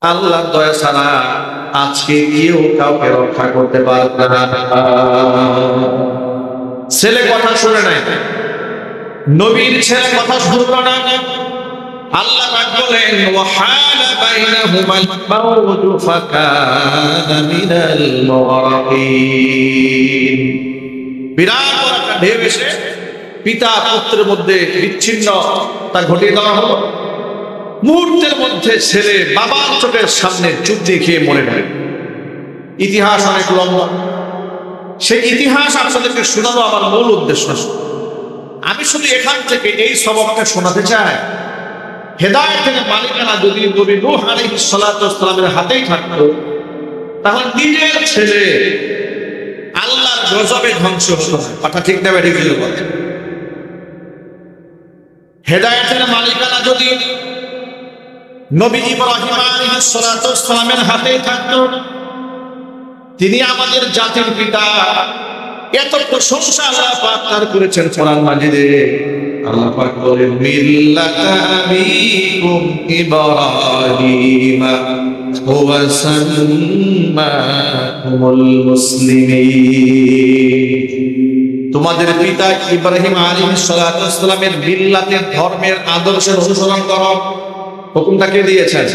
আল্লাহর দয়া ছাড়া আজকে কেউ কাউকে রক্ষা করতে পারবে না। ছেলে কথা শুনে নাই, নবীর ছেলে কথা শুনল না। আল্লাহ পাক বলেন ওয়াহালা বাইনাহুমাল মাউজু ফাকানা মিনাল মুগরাকিন। বিরাট একটা ঢেউ এসে পিতা পুত্রের মধ্যে বিচ্ছিন্নতা ঘটিয়ে দেওয়া হলো। মুহূর্তের মধ্যে ছেলে বাবার চোখের সামনে চুপ দিয়ে খেয়ে মরে গেল। ইতিহাস অনেক লম্বা, সেই ইতিহাস আপনাদেরকে শোনানো আমার মূল উদ্দেশ্য। আমি শুধু এখান থেকে এই সবকটা শোনাতে চাই, হেদায়েতের মালিকানা যদি নবী নূহ আলাইহিস সালাতু ওয়াস সালামের হাতেই থাকতো, তাহলে নিজের ছেলে আল্লাহর গজবে ধ্বংস হতো না। কথা ঠিক না বেঠিক বলেন? হেদায়েতের মালিকানা যদি নবী ইব্রাহিম আলাইহিস সালাতু ওয়াস সালামের হাতেই থাকতো, তিনি আমাদের জাতির পিতা। এত প্রশংসা আল্লাহ পাক তার করেছেন কোরআন মাজিদে। আল্লাহ পাক বলেন মিল্লাতা আবিকুম ইব্রাহিম হুয়া সাম্মাকুমুল মুসলিমিন। তোমাদের পিতা ইব্রাহিম আলাইহিস সালাতু ওয়াস সালামের মিল্লাতের ধর্মের আদর্শের অনুসরণ করো। হুকুমটা কে দিয়েছেন?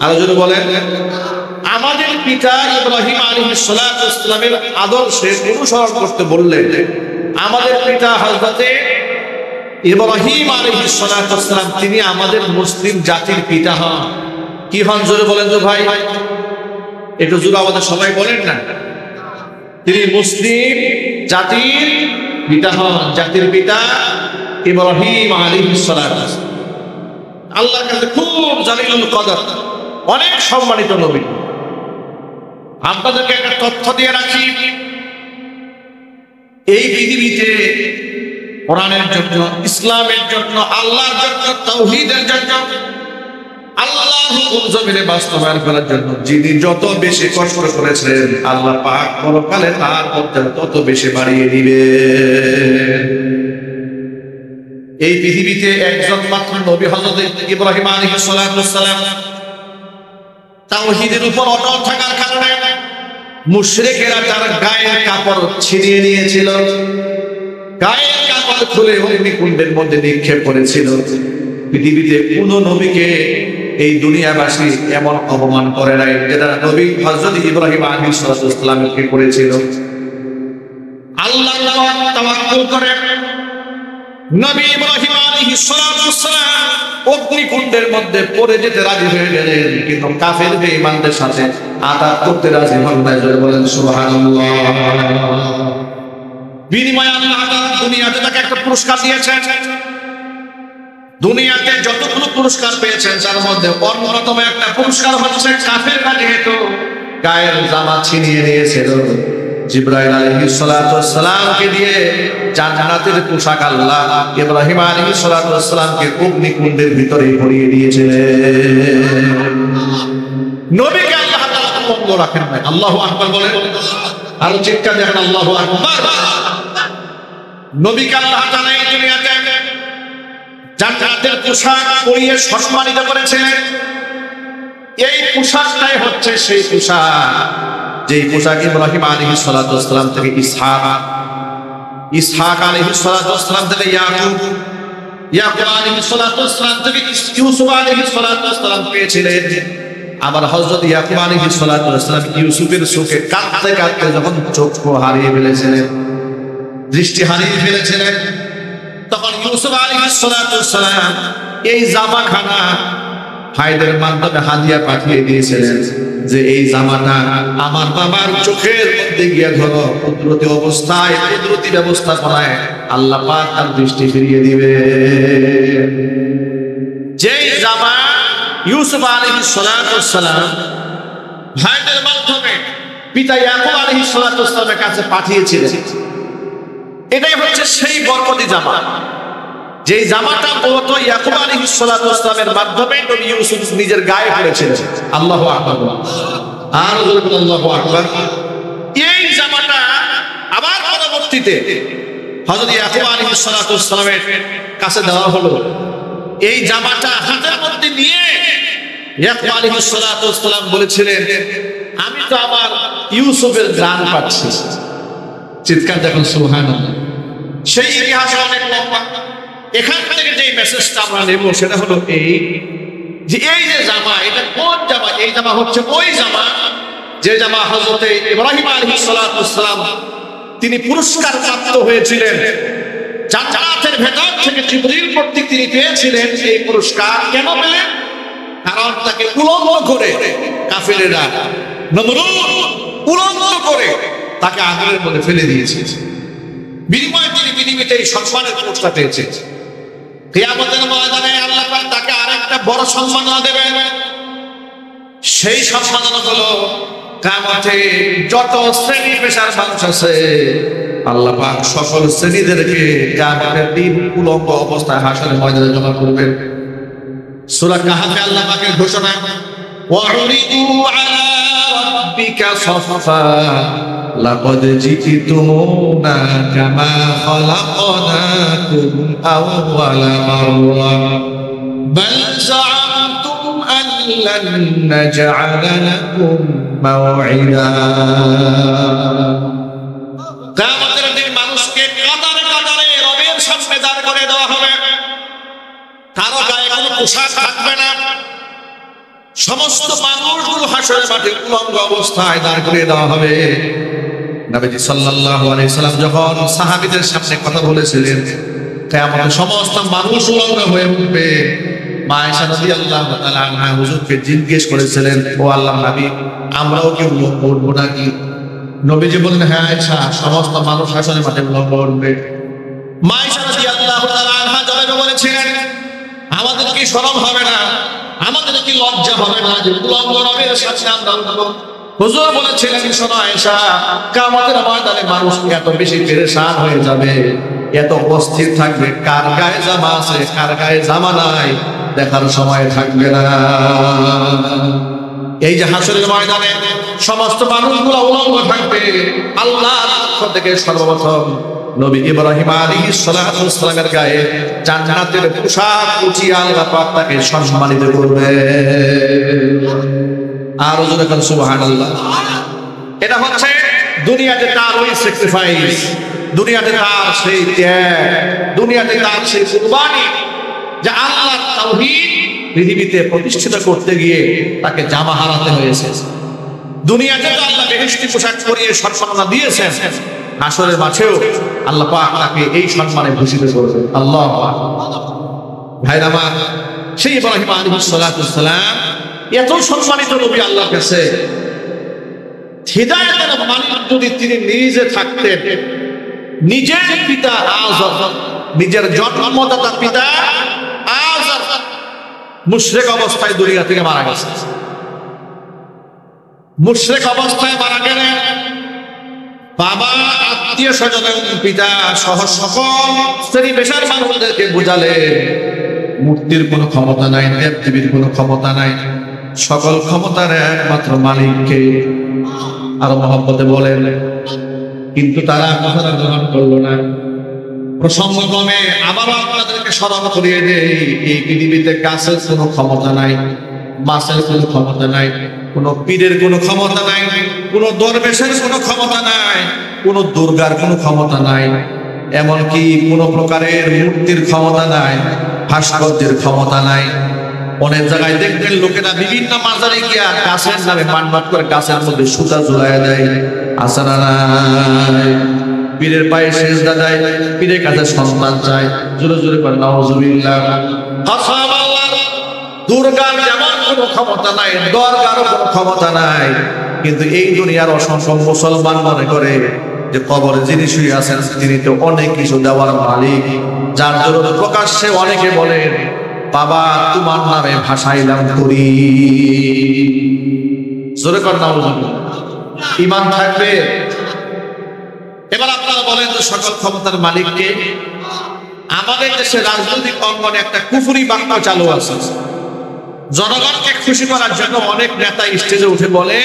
আরো যদি বলেন, আমাদের পিতা ইব্রাহিম আলাইহিস সালাতু ওয়াস সালামের আদর্শের অনুসরণ করতে বললেন। আমাদের পিতা হযরতে ইব্রাহিম আলাইহিস সালাতু ওয়াস সালাম, তিনি আমাদের মুসলিম জাতির পিতা হন। কি হন জোরে বলেন তো ভাই, একটু জোরে আমাদের সবাই বলেন না। তিনি মুসলিম জাতির পিতা হন। জাতির পিতা ইব্রাহিম আলাইহিস সালাতু ওয়াস সালাম আল্লাহর কাছে খুব জালিলুল কদর, অনেক সম্মানিত নবী। আপনাদেরকে একটা তথ্য দিয়ে রাখি, এই পৃথিবীতে কোরআনের জন্য, ইসলামের জন্য, আল্লাহর জন্য, তাওহীদের জন্য, আল্লাহর হুকুম জমিনে বাস্তবায়ন করার জন্য যিনি যত বেশি কষ্ট করেছেন, আল্লাহ পাক পরকালে তার মধ্যে তত বেশি বাড়িয়ে দিবেন। এই পৃথিবীতে একজন মাত্র নবী হযরত ইব্রাহিম আলাইহিস সালাতু ওয়াস সালাম। তাওহীদের উপর অটল থাকার কারণে মুশরিকেরা তার গায়ের কাপড় ছিনিয়ে নিয়েছিল, গায়ের কাপড় খুলে অগ্নিকুণ্ডের মধ্যে নিক্ষেপ করেছিল। পৃথিবীতে কোন নবীকে এই দুনিয়াবাসী এমন অপমান করে নাই যেটা নবী হযরত ইব্রাহিম আলাইহিস সালামকে করেছিল। আল্লাহর নামে তাওয়াক্কুল করে নবী ইব্রাহিম আলাইহিস সালাম অগ্নিকুণ্ডের মধ্যে পড়ে যেতে রাজি হয়ে গেলেন, কিন্তু কাফের বেঈমানদের সাথে আঘাত করতে রাজি হন না। জোরে বলেন সুবহানাল্লাহ। বিনিময়ে আল্লাহ তাআলা দুনিয়াতে তাকে একটা পুরস্কার দিয়েছেন। দুনিয়াতে যতগুলো পুরস্কার পেয়েছেন তার মধ্যে অন্যতম একটা পুরস্কার হচ্ছে কাফেররা যেহেতু গায়ের জামা ছিনিয়ে নিয়েছিল, জিবরাইল আলাইহিস সালাতু ওয়াস সালামকে দিয়ে জান্নাতের পোশাক আল্লাহ ইব্রাহিম আলাইহিস সালাতু ওয়াস সালামকে অগ্নিকুণ্ডের ভিতরে ভরিয়ে দিয়েছিলেন। নবীকে আল্লাহ তাআলা বন্ধ রাখেন নাই। আল্লাহু আকবার বলেন, আর চিৎকার দেন আল্লাহু আকবার। নবীকে আল্লাহ তাআলা এই দুনিয়াতে জান্নাতের পোশাক পরিয়ে সম্মানিত করেছিলেন। এই পোশাকটাই হচ্ছে সেই পোশাক যেই পোশাক ইব্রাহিম আলাইহিস সালাতু ওয়াস সালাম থেকে ইসহাক আলাইহিস সালাতু ওয়াস সালাম থেকে ইয়াকুব আলাইহিস সালাতু ওয়াস সালাম থেকে ইউসুফ আলাইহিস সালাতু ওয়াস সালাম পেয়েছিলেন। আবার হযরত ইয়াকুব আলাইহিস সালাতু ওয়াস সালাম ইউসুফের চোখে কাঁদতে কাঁদতে যখন চোখ হারিয়ে ফেলেছিলেন, দৃষ্টি হারিয়ে ফেলেছিলেন, তখন ইউসুফ আলাইহিস সালাতু ওয়াস সালাম এই জামাখানা ভাইদের মাধ্যমে হাদিয়া পাঠিয়ে দিয়েছিলেন যে এই জামাটা আমার বাবার চোখের মধ্যে গিয়ে ধরো, কুদরতি অবস্থায়, কুদরতি ব্যবস্থাপনায় আল্লাহ পাক তার দৃষ্টি ফিরিয়ে দিবে। যেই জামা ইউসুফ আলাইহিস সালাতু ওয়াস সালাম ভাইদের মাধ্যমে পিতা ইয়াকুব আলাইহিস সালাতু ওয়াস সালামের কাছে পাঠিয়েছিলেন, এটাই হচ্ছে সেই বরকতি জামা, যেই জামাটা মূলত ইয়াকুব আলাইহিস সালাতু ওয়াস সালামের মাধ্যমে নবী ইউসুফ নিজের গায়ে পরেছিলেন। আল্লাহু আকবার, আর আল্লাহু আকবার। এই জামাটা আবার পরবর্তীতে হযরত ইয়াকুব আলাইহিস সালাতু ওয়াস সালামের কাছে দেওয়া হলো। এই জামাটা হাতের মধ্যে নিয়ে ইয়াকুব আলাইহিস সালাতু ওয়াস সালাম বলেছিলেন, আমি তো আমার ইউসুফের গান পাচ্ছি। চিৎকার দেখুন সুবহানাল্লাহ। সেই ইতিহাস অনেক লম্বা। এখান থেকে যে মেসেজটা আমরা নেব সেটা হলো এই যে এই যে জামা, এটা কোন জামা? এই জামা হচ্ছে ওই জামা যে জামা হযরতে ইব্রাহিম আলাইহিস সালাতু ওয়াস সালাম তিনি পুরস্কার প্রাপ্ত হয়েছিলেন। জান্নাতের ভেতর থেকে জিবরিল কর্তৃক তিনি পেয়েছিলেন এই পুরস্কার। কেন পেলেন? কারণ তাকে উলঙ্গ করে কাফেরেরা, নমরুদ উলঙ্গ করে তাকে আগুনের মধ্যে ফেলে দিয়েছে। বিনিময়ে তিনি পৃথিবীতে এই সম্মানের পুরস্কার পেয়েছেন। কিয়ামতের ময়দানে আল্লাহ পাক তাকে আরেকটা বড় সম্মাননা দেবেন। সেই সম্মাননা হলো কিয়ামতে যত শ্রেণী পেশার মানুষ আছে আল্লাহ পাক সকল শ্রেণীদেরকে কিয়ামতের দিন উলঙ্গ অবস্থায় হাসরের ময়দানে জমা করবেন। সূরা কাহফে আল্লাহ পাকের ঘোষণা, ওয়াউরিদু আলা রাব্বিকা সাফফা লাকাদ জিতুমুনা কামা খালাকনাকুম আওয়ালা মাররা বাল যাআমতুম আন লান নাজআলা লাকুম মাওঈদা। কিয়ামতের দিন মানুষকে কাতারে কাতারে রবের সামনে দাঁড় করে দেওয়া হবে। কারো গায়ে কোনো পোশাক থাকবে না। সমস্ত মানুষগুলো হাসরের মাঠে উলঙ্গ অবস্থায় দাঁড় করিয়ে দেওয়া হবে। নবীজি সাল্লাল্লাহু আলাইহি সাল্লাম যখন সাহাবীদের সামনে কথা বলেছিলেন, কিয়ামতে সমস্ত মানুষ উলঙ্গ হয়ে উঠবে। মা আয়েশা রাদিয়াল্লাহু তাআলা আনহা হুজুরকে জিজ্ঞেস করেছিলেন, ও আল্লাহর নবী, আমরাও কি উলঙ্গ উঠবো নাকি? নবীজি বললেন, হ্যাঁ আয়েশা, সমস্ত মানুষ হাসরের মাঠে উলঙ্গ উঠবে। মা আয়েশা রাদিয়াল্লাহু তাআলা আনহা জবাবে বলেছিলেন, আমাদের কি শরম হবে না? আমাদের কি লজ্জা হবে না যে উলঙ্গ রবের সাথে আমরা উঠবো? হুজুর বলেছিলেন, শোনো আয়েশা, কিয়ামতের ময়দানে মানুষ এত বেশি পেরেশান হয়ে যাবে, এত অস্থির থাকবে, কার গায়ে জামা আছে কার গায়ে জামা নাই দেখার সময় থাকবে না। এই যে হাসরের ময়দানে সমস্ত মানুষগুলো উলঙ্গ থাকবে, আল্লাহর পক্ষ থেকে সর্বপ্রথম নবী ইব্রাহিম আলাইহিস সালাতু ওয়াস সালামের গায়ে জান্নাতের পোশাক উঠিয়ে আল্লাহ পাক তাকে সম্মানিত করবে। আর জোরে বলেন সুবহানাল্লাহ। এটা হচ্ছে দুনিয়াতে তার ওই স্যাক্রিফাইস, দুনিয়াতে তার সেই ত্যাগ, দুনিয়াতে তার সেই কুরবানি, যে আল্লাহর তাওহীদ পৃথিবীতে প্রতিষ্ঠিত করতে গিয়ে তাকে জামা হারাতে হয়েছে। দুনিয়াতে তো আল্লাহ বেহেশতি পোশাক পরিয়ে সম্মাননা দিয়েছেন, হাসরের মাঠেও আল্লাহ পাক তাকে এই সম্মানে ভূষিত করবেন। আল্লাহু আকবার। ভাইরা আমার, সেই ইব্রাহিম আলাইহিস সালাতু ওয়াস সালাম এত সম্মানিত নবী আল্লাহর কাছে, হিদায়াতের মালিক যদি তিনি নিজে থাকতেন, নিজের পিতা আযর, নিজের জন্মদাতা পিতা আযর মুশরিক অবস্থায় দুনিয়া থেকে মারা গেছে। মুশরিক অবস্থায় মারা গেলেন। বাবা, আত্মীয় স্বজন এবং পিতা সহ সকল শ্রেণী পেশার মানুষদেরকে বুঝালেন, মূর্তির কোনো ক্ষমতা নাই, দেবদেবীর কোনো ক্ষমতা নাই, সকল ক্ষমতার একমাত্র মালিককে। আরো মহব্বতে বলেন, কিন্তু তারা কথাটা গ্রহণ করলো না। প্রসঙ্গক্রমে আবারও আপনাদেরকে স্মরণ করিয়ে দেই, এই পৃথিবীতে গাছের কোনো ক্ষমতা নাই, মাছের কোনো ক্ষমতা নাই, কোন পীরের কোনো ক্ষমতা নাই, কোন দরবেশের কোনো ক্ষমতা নাই, কোন দুর্গার কোনো ক্ষমতা নাই, এমনকি কোন প্রকারের মূর্তির ক্ষমতা নাই, ভাস্কর্যের ক্ষমতা নাই। অনেক জায়গায় দেখবেন লোকেরা বিভিন্ন মাজারে গিয়া গাছের নামে মানবাদ করে গাছের মধ্যে সুতা ঝুলাইয়া দেয়, আছে না নাই? পীরের পায়ে সেজদা দেয়, পীরের কাছে সন্তান চায়। জোরে জোরে করে নাউজুবিল্লাহ। কসম আল্লাহর, দুর্গার যেমন কোনো ক্ষমতা নাই, দরগারও কোনো ক্ষমতা নাই, কিন্তু এই দুনিয়ার অসংখ্য মুসলমান মনে করে যে কবরে যিনি শুয়ে আছেন তিনি তো অনেক কিছু দেওয়ার মালিক, যার জন্য প্রকাশ্যে অনেকে বলেন, বাবা তোমার নামে ভাসাইলাম করি। জোরে কর নাউজুবিল্লাহ। ঈমান থাকবে? এবার আপনারা বলেন যে সকল ক্ষমতার মালিককে? আমাদের দেশে রাজনৈতিক অঙ্গনে একটা কুফরি বাক্য চালু আছে। জনগণকে খুশি করার জন্য অনেক নেতা স্টেজে উঠে বলে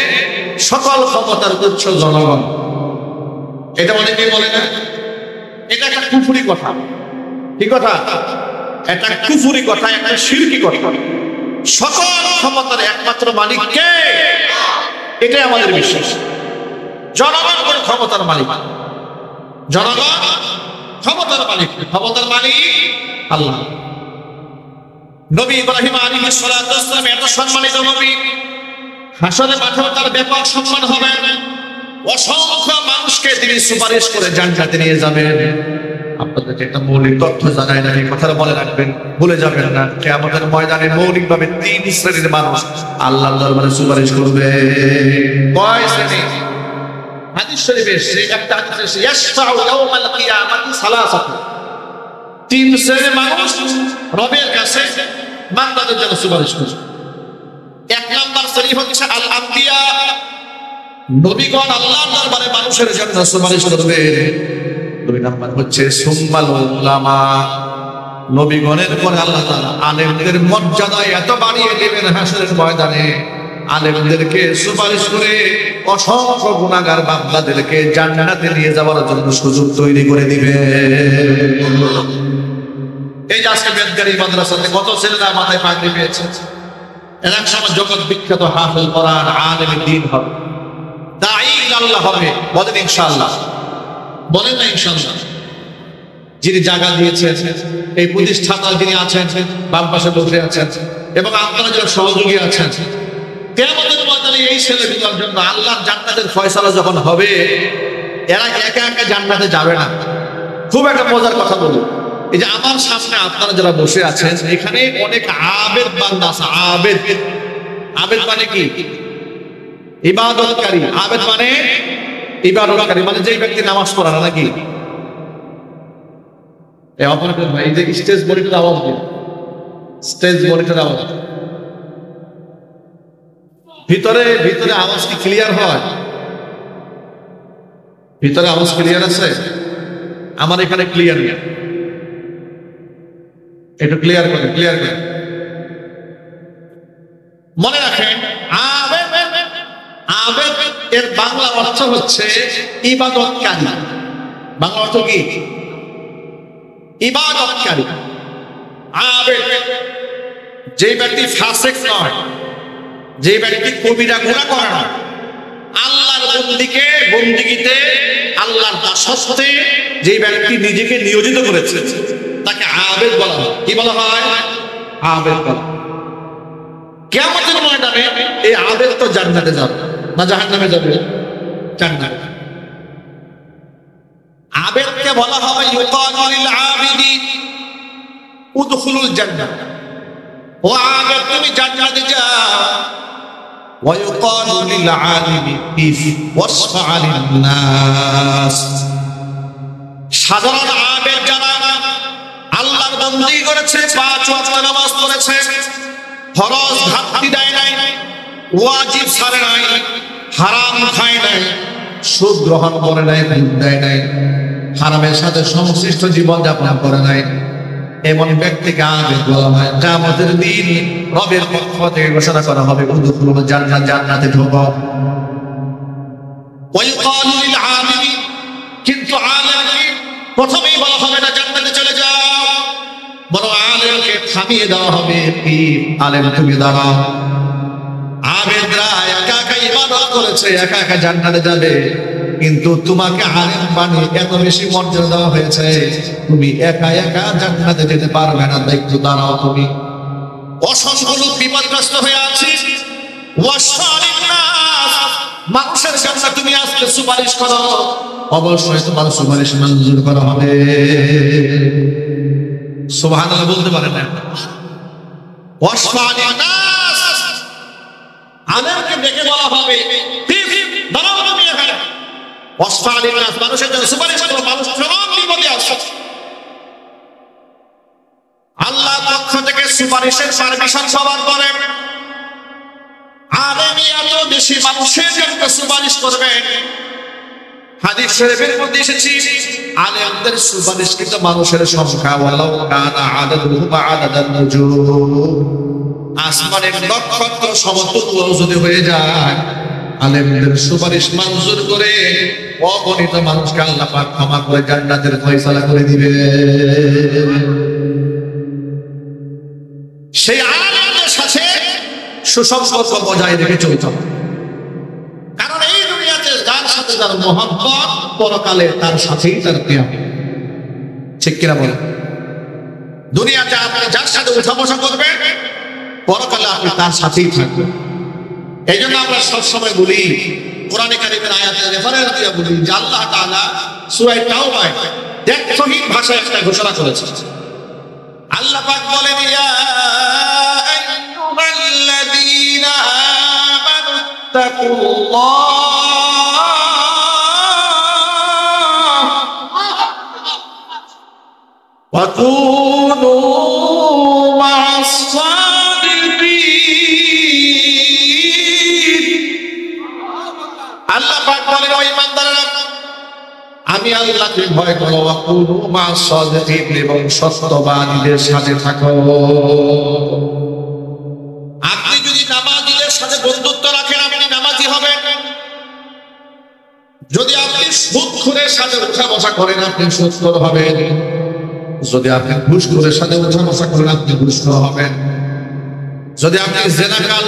সকল ক্ষমতার উৎস জনগণ। এটা অনেকে বলে না? এটা একটা কুফরি কথা। কি কথা? এটা কুফরি কথা, একটা শিরকি কথা। সকল ক্ষমতার একমাত্র মালিক কে? এটাই আমাদের বিশ্বাস। জনগণ কোন ক্ষমতার মালিক? জনগণ ক্ষমতার মালিক। ক্ষমতার মালিক আল্লাহ। নবী ইব্রাহিম আলাইহিস সালাতু ওয়াস সালাম এত সম্মানিত নবী, হাসরের মাঠেও তার ব্যাপক সম্মান হবে। অসংখ্য মানুষকে তিনি সুপারিশ করে জান্নাতে নিয়ে যাবেন। আপনাদেরকে একটা মৌলিক তথ্য জানাই না, এই কথাটা মনে রাখবেন, ভুলে যাবেন না। কিয়ামতের ময়দানে মৌলিকভাবে 3 শ্রেণীর মানুষ আল্লাহর দরবারে সুপারিশ করবে। কয় শ্রেণী? হাদিস শরীফে এসেছে, একটা হাদিসে এসেছে ইয়াশফাউ ইয়াউমাল কিয়ামাতি সালাসাতু। 3 শ্রেণীর মানুষ রবের কাছে বান্দাদের জন্য সুপারিশ করবে। 1 নাম্বার শ্রেণী হচ্ছে আল আম্বিয়া, নবীগণ আল্লাহর দরবারে মানুষের জন্য সুপারিশ করবে। 2 নাম্বার হচ্ছে সুম্মাল উলামা, নবীগণের পরে আল্লাহ তাআলা আলেমদের মর্যাদা এত বাড়িয়ে দেবেন হাসরের ময়দানে, আলেমদেরকে সুপারিশ করে অসংখ্য গুনাহগার বান্দাদেরকে জান্নাতে নিয়ে যাওয়ার জন্য সুযোগ তৈরি করে দিবে। এই যে আজকে বেদগাড়ি মাদ্রাসাতে কত ছেলেরা মাথায় পাগড়ি পেয়েছে, এর এক সময় জগৎ বিখ্যাত হাফেজ কোরআন, আলেম দ্বীন হবে, দাঈ ইলাল্লাহ হবে। বলেন ইনশাআল্লাহ? বলেন না ইনশাআল্লাহ? যিনি জায়গা দিয়েছেন, এই প্রতিষ্ঠাতা যিনি আছেন, বাম পাশে বসে আছেন, এবং আপনারা যারা সহযোগী আছেন, কিয়ামতের ময়দানে এই ছেলেগুলোর জন্য আল্লাহর জান্নাতের ফয়সালা যখন হবে, এরা একা একা জান্নাতে যাবে না। খুব একটা মজার কথা বলি, এই যে আমার সামনে আপনারা যারা বসে আছেন, এখানে অনেক আবেদ বান্দা আছে। আবেদ, আবেদ মানে কি? ইবাদতকারী। আবেদ মানে ইবাদতকারী, মানে যেই ব্যক্তি নামাজ পড়ে না, নাকি? এই অপরাধ ভাই, এই যে স্টেজ মনিটর আওয়াজ দিন, স্টেজ মনিটর আওয়াজ, ভিতরে ভিতরে আওয়াজ কি ক্লিয়ার হয়? ভিতরে আওয়াজ ক্লিয়ার আছে? আমার এখানে ক্লিয়ার নেই, একটু ক্লিয়ার করেন, ক্লিয়ার করেন। মনে রাখেন, আবেদ, আবেদ এর বাংলা অর্থ হচ্ছে ইবাদতকারী। বাংলা অর্থ কি? ইবাদতকারী। আবেদ যে ব্যক্তি ফাসিক নয়, যে ব্যক্তি কবিরা গুনাহ করে না, আল্লাহর বন্দিগিতে, আল্লাহর দাসত্বে যে ব্যক্তি নিজেকে নিয়োজিত করেছে, তাকে আবেদ বলা হয়। কি বলা হয়? আবেদ বলা। কিয়ামতের ময়দানে এই আবেদ তো জান্নাতে যাবে না জাহান্নামে যাবে? জান্নাতে। আবেদকে বলা হয় ইউকালু লিল আবিদি উদখুলুল জান্নাহ, ও আবেদ তুমি জান্নাতে যাও। ওয়া ইউকালু লিল আলিমি কিফ ওয়াসফা লিন নাস, সাধারণ আবেদ যারা আল্লাহর বন্দেগী করেছে, 5 ওয়াক্ত নামাজ পড়েছে, ফরজ ঘাটতি দেয় নাই, ওয়াজিব ছাড়ে নাই, হারাম খায় নাই, সুদ গ্রহণ করে নাই, ঘুষ দেয় নাই, হারামের সাথে সংশ্লিষ্ট জীবন যাপন করে নাই, এমন ব্যক্তিকে আবেদ বলা হয়। কিয়ামতের দিন রবের পক্ষ থেকে ঘোষণা করা হবে, উদখুলুল জান্নাহ, জান্নাতে ঢোকো। ওয়া ইউকালু লিল আলিমি, কিন্তু আলেমকে প্রথমেই বলা হবে না জান্নাতে চলে যাও, বরং আলেমকে থামিয়ে দেওয়া হবে, কি আলেম তুমি দাঁড়াও। আবেদরা একা একা ইবাদত করেছে, একা একা জান্নাতে যাবে, কিন্তু তোমাকে আলেম বানিয়ে এত বেশি মর্যাদা দেওয়া হয়েছে, তুমি একা একা জান্নাতে যেতে পারবে না, দায়িত্ব দাঁড়াও তুমি। অসংখ্য লোক বিপদগ্রস্ত হয়ে আছে, মানুষের সামনে তুমি আজকে সুপারিশ করো, অবশ্যই তোমার সুপারিশ মঞ্জুর করা হবে। সুবহানাল্লাহ বলতে পারেন না? আলেমকে ডেকে বলা হবে, দাঁড়াও তুমি এখানে, মানুষের জন্য সুপারিশ করো, মানুষ চরম বিপদে আছে। আল্লাহর পক্ষ থেকে সুপারিশের পারমিশন পাওয়ার পরে আলেম এত বেশি মানুষের জন্য সুপারিশ করবেন। হাদিস শরীফের মধ্যে এসেছে, আলেমদের সুপারিশকৃত মানুষের সংখ্যা ওয়ালাউ কানা আদাদুহুম আদাদান নুজুম, আসমানের নক্ষত্র সমতুল্য যদি হয়ে যায়, আলেমদের সুপারিশ মঞ্জুর করে অগণিত মানুষকে আল্লাহ পাক ক্ষমা করে জান্নাতের ফয়সালা করে দিবে। সেই আলেমদের সাথে সুসম্পর্ক বজায় রেখে চলতে হবে। কারণ এই দুনিয়াতে যার সাথে যার মহব্বত, পরকালে তার সাথেই তার কিয়ামত। ঠিক কিনা বলেন? দুনিয়াতে আপনি যার সাথে উঠা বসা করবেন, পরকালে আপনি তার সাথেই থাকবেন। এই জন্য আমরা সবসময় বলি, কোরআনে কারিমের আয়াতে রেফারেন্স দিয়ে বলি যে আল্লাহ তাআলা সূরা তাওবায় দেখহীন ভাষায় একটা ঘোষণা করেছেন। আল্লাহ পাক বলেন, ইয়া আইয়ুহাল্লাযীনা আমানু তাকুল্লাহ ওয়া কুনু মা'আস সাদিকিন। আল্লাহ পাক বলেন, ও ঈমানদাররা, আমি আল্লাহকে ভয় করো, ওয়া কুনু মা'আস সাদিকিন, এবং সত্যবাদীদের সাথে থাকো। আপনি যদি নামাজীদের সাথে বন্ধুত্ব রাখেন, আপনি নামাজি হবেন। যদি আপনি সুদখোরের সাথে উঠা বসা করেন, আপনি সুদখোর হবেন। যদি আপনি ঘুষখোরের সাথে উঠা বসা করেন, আপনি ঘুষখোর হবেন। যদি আপনি জেনাকাল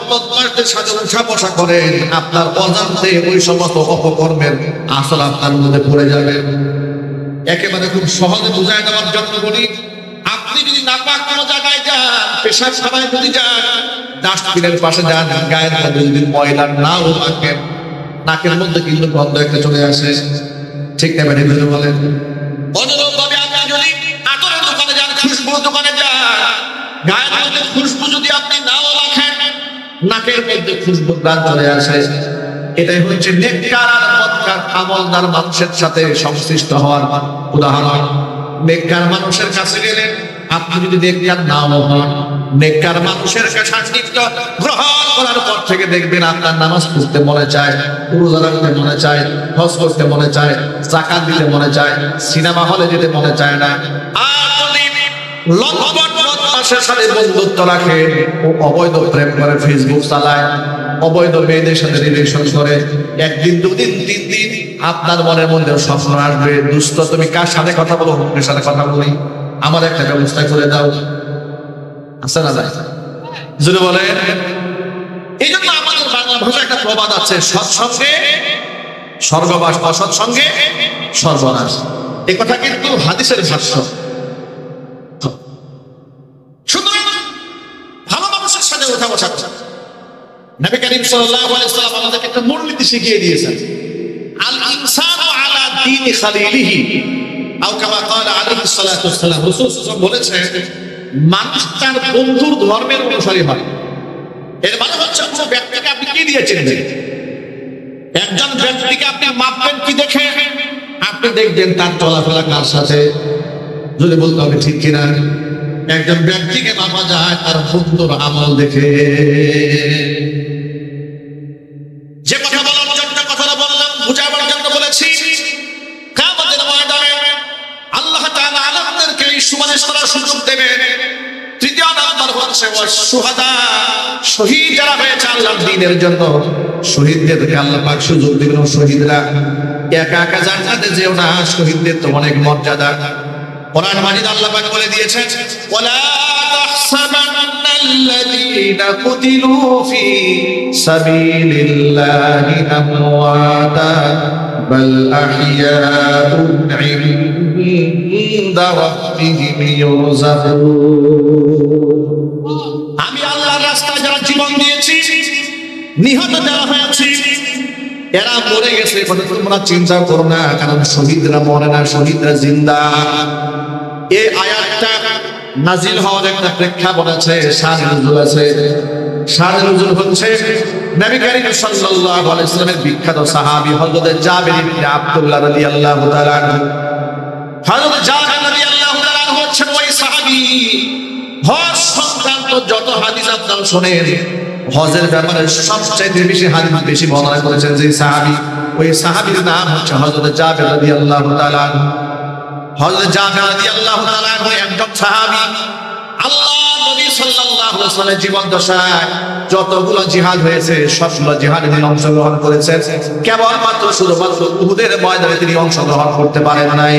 বদমাশদের সাথে উঠা বসা করেন, আপনার অজান্তে ওই সমস্ত অপকর্মের আসল আপনার মধ্যে পড়ে যাবে। একেবারে খুব সহজে বুঝায় দেওয়ার জন্য বলি, আপনি যদি নাপাক কোনো জায়গায় যান, পেশাবখানায় যদি যান, ডাস্টবিনের পাশে যান, গায়ের মধ্যে যদি ময়লা নাও রাখেন, নাকের মধ্যে কিন্তু গন্ধ একটা চলে আসে। ঠিক না ম্যাডাম? বলেন। অনুরূপভাবে আপনি যদি আতরের দোকানে যান, খুশবুর দোকানে যান, গায়ের মধ্যে খুশবু যদি আপনি নাও রাখেন, নাকের মধ্যে খুশবুর ঘ্রাণ চলে আসে। এটাই হচ্ছে নেককার আর বদকার আমলদার মানুষের সাথে সংশ্লিষ্ট হওয়ার উদাহরণ। নেককার মানুষের কাছে গেলে আপনি যদি নেককার নাও হন, নেককার মানুষের সান্নিধ্য গ্রহণ করার পর থেকে দেখবেন আপনার নামাজ পড়তে মনে চায়, রোজা রাখতে মনে চায়, হজ করতে মনে চায়, যাকাত দিতে মনে চায়, সিনেমা হলে যেতে মনে চায় না। আর যদি লম্পট বদমাশের সাথে বন্ধুত্ব রাখে, ও অবৈধ প্রেম করে, ফেসবুক চালায়, অবৈধ মেয়েদের সাথে রিলেশন করে, একদিন দুদিন তিন দিন আপনার মনের মধ্যে স্বপ্ন আসবে, দুষ্ট তুমি কার সাথে কথা বলো, হুকের সাথে কথা বলি, আমার একটা ব্যবস্থা করে দাও। আছে না যায়? যদি বলেন। এই জন্য আমাদের বাংলা ভাষায় একটা প্রবাদ আছে, সৎসঙ্গে স্বর্গবাস, অসৎসঙ্গে সর্বনাশ। এই কথা কিন্তু হাদিসের ভাষ্য। সুতরাং ভালো মানুষের সাথে উঠা বসা করা। নবী করিম সাল্লাল্লাহু আলাইহি ওয়াসাল্লাম আমাদেরকে একটা মূলনীতি শিখিয়ে দিয়েছেন, আল ইনসানু আলা দীনি খালিলিহি, আও কামা ক্বালা আলাইহিস সালাতু ওয়াস সালাম। রাসূল সাল্লাল্লাহু আলাইহি ওয়াসাল্লাম বলেছেন, মানুষ তার বন্ধুর ধর্মের অনুসারী হয়। এর মানে হচ্ছে কোনো ব্যক্তিকে আপনি কি দিয়ে চিনবেন? একজন ব্যক্তিকে আপনি মাপবেন কি দেখে? আপনি দেখবেন তার চলাফেরা কার সাথে। যদি বলতে হবে ঠিক কিনা? একজন ব্যক্তিকে মাপা যায় তার বন্ধুর আমল দেখে। যে কথা বলার জন্য কথাটা বললাম, বুঝাবার জন্য বলেছি, কিয়ামতের ময়দানে আল্লাহ তাআলা আলেমদেরকে এই সুপারিশ করার সুযোগ দেবেন। তৃতীয় নাম্বার হচ্ছে শুহাদা, শহীদ যারা হয়েছে আল্লাহর দ্বীনের জন্য, শহীদদেরকে আল্লাহ পাক সুযোগ দিবেন। শহীদরা একা একা জান্নাতে যেও না, শহীদদের তো অনেক মর্যাদা। কোরআন মাজিদ আল্লাহ পাক বলে দিয়েছেন, ওয়ালা তাহসাবান্নাল্লাযীনা কুতিলু ফি সাবিলিল্লাহি আমওয়াতা বাল আহইয়াউন ইনদা রাব্বিহিম ইউরযাকুন। আমি আল্লাহর রাস্তায় যারা জীবন দিয়েছি, নিহত যারা হয়েছে, এরা মরে গেছে, কথা তোমরা চিন্তা করো না, কারণ শহীদরা মরে না, শহীদরা জিন্দা। এই আয়াতটা নাজিল হওয়ার একটা প্রেক্ষাপট আছে, শানে নুজুল আছে। শানে নুজুল হচ্ছে নবী করিম সাল্লাল্লাহু আলাইহি ওয়াসাল্লামের বিখ্যাত সাহাবী হযরত জাবের ইবনে আব্দুল্লাহ রাদিয়াল্লাহু তাআলা আনহু। হযরত জাবের রাদিয়াল্লাহু তাআলা আনহু হচ্ছেন ওই সাহাবী, হজ সংক্রান্ত যত হাদিস আপনারা শোনেন, হজের ব্যাপারে সবচেয়ে বেশি হাদিস বেশি বর্ণনা করেছেন যে সাহাবী, ওই সাহাবীর নাম হচ্ছে হযরত জাবের রাদিয়াল্লাহু তাআলা আনহু। হযরত জাবের রাদিয়াল্লাহু তাআলা আনহু একজন সাহাবী। আল্লাহ নবী সাল্লাল্লাহু আলাইহি ওয়াসাল্লামের জীবন দশায় যতগুলো জিহাদ হয়েছে, সবগুলো জিহাদে তিনি অংশগ্রহণ করেছেন, কেবলমাত্র শুধুমাত্র উহুদের ময়দানে তিনি অংশগ্রহণ করতে পারেন নাই।